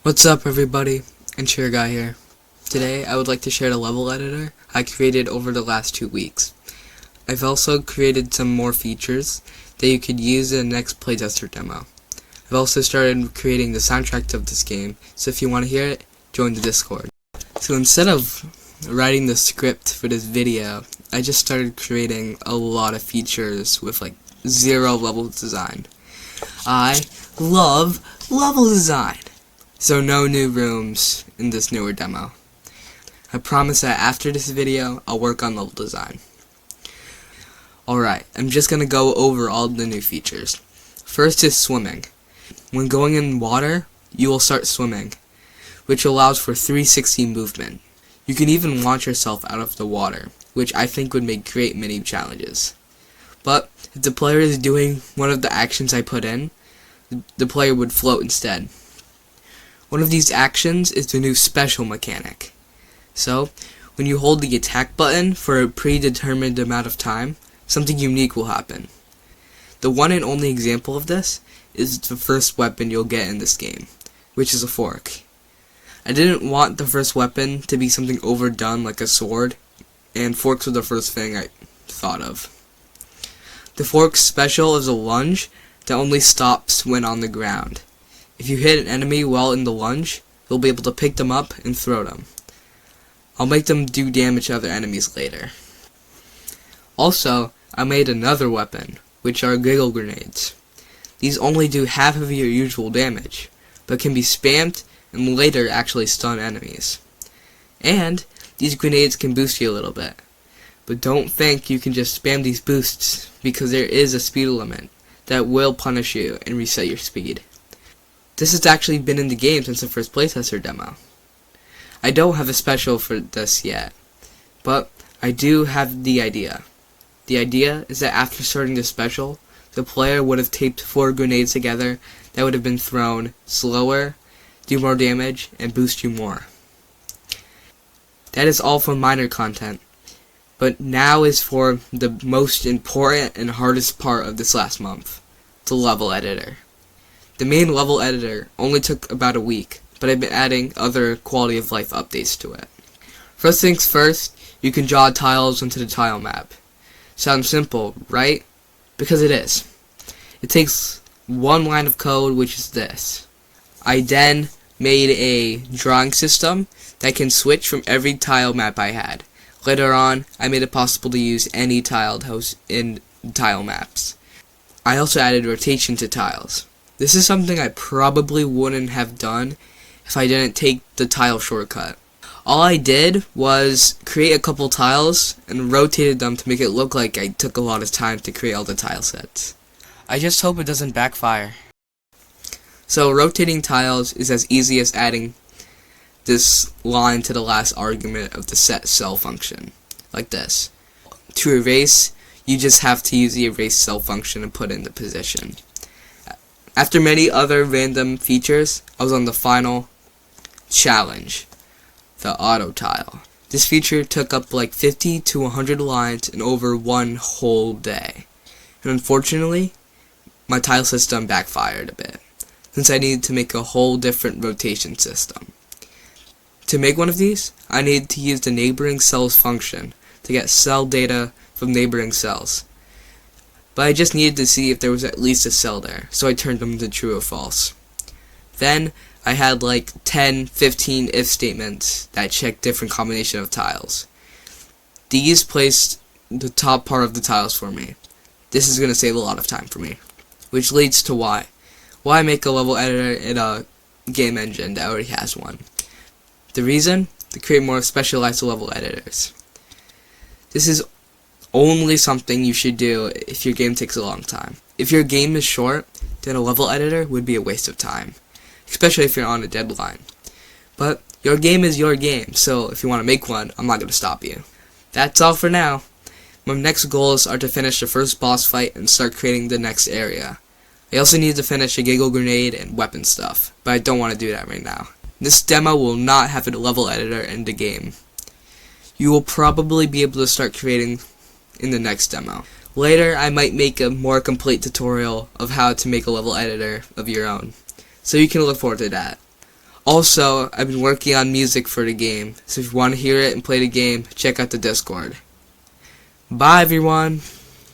What's up everybody, AnChairGuy here. Today I would like to share the level editor I created over the last 2 weeks. I've also created some more features that you could use in the next playtester demo. I've also started creating the soundtrack of this game, so if you want to hear it, join the Discord. So instead of writing the script for this video, I just started creating a lot of features with like 0 level design. I love level design! So no new rooms in this newer demo. I promise that after this video, I'll work on level design. Alright, I'm just gonna go over all the new features. First is swimming. When going in water, you will start swimming, which allows for 360 movement. You can even launch yourself out of the water, which I think would make great mini challenges. But if the player is doing one of the actions I put in, the player would float instead. One of these actions is the new special mechanic. So, when you hold the attack button for a predetermined amount of time, something unique will happen. The one and only example of this is the first weapon you'll get in this game, which is a fork. I didn't want the first weapon to be something overdone like a sword, and forks were the first thing I thought of. The fork's special is a lunge that only stops when on the ground. If you hit an enemy while in the lunge, you'll be able to pick them up and throw them. I'll make them do damage to other enemies later. Also, I made another weapon, which are giggle grenades. These only do half of your usual damage, but can be spammed and later actually stun enemies. And these grenades can boost you a little bit. But don't think you can just spam these boosts, because there is a speed limit that will punish you and reset your speed. This has actually been in the game since the first playtester demo. I don't have a special for this yet, but I do have the idea. The idea is that after starting the special, the player would have taped 4 grenades together that would have been thrown slower, do more damage, and boost you more. That is all for minor content, but now is for the most important and hardest part of this last month, the level editor. The main level editor only took about a week, but I've been adding other quality of life updates to it. First things first, you can draw tiles onto the tile map. Sounds simple, right? Because it is. It takes one line of code, which is this. I then made a drawing system that can switch from every tile map I had. Later on, I made it possible to use any tiled host in tile maps. I also added rotation to tiles. This is something I probably wouldn't have done if I didn't take the tile shortcut. All I did was create a couple tiles and rotated them to make it look like I took a lot of time to create all the tile sets. I just hope it doesn't backfire. So rotating tiles is as easy as adding this line to the last argument of the set cell function, like this. To erase, you just have to use the erase cell function and put in the position. After many other random features, I was on the final challenge, the auto tile. This feature took up like 50 to 100 lines in over one whole day. And unfortunately, my tile system backfired a bit, since I needed to make a whole different rotation system. To make one of these, I needed to use the neighboring cells function to get cell data from neighboring cells. But I just needed to see if there was at least a cell there, so I turned them to true or false. Then, I had like 10, 15 if statements that checked different combination of tiles. These placed the top part of the tiles for me. This is going to save a lot of time for me. Which leads to why make a level editor in a game engine that already has one. The reason? To create more specialized level editors. This is only something you should do if your game takes a long time. If your game is short, then a level editor would be a waste of time, especially if you're on a deadline. But your game is your game, so if you want to make one, I'm not going to stop you. That's all for now. My next goals are to finish the first boss fight and start creating the next area. I also need to finish a giggle grenade and weapon stuff, but I don't want to do that right now. This demo will not have a level editor in the game. You will probably be able to start creating in the next demo. Later, I might make a more complete tutorial of how to make a level editor of your own, so you can look forward to that. Also, I've been working on music for the game, so if you want to hear it and play the game, check out the Discord. Bye everyone!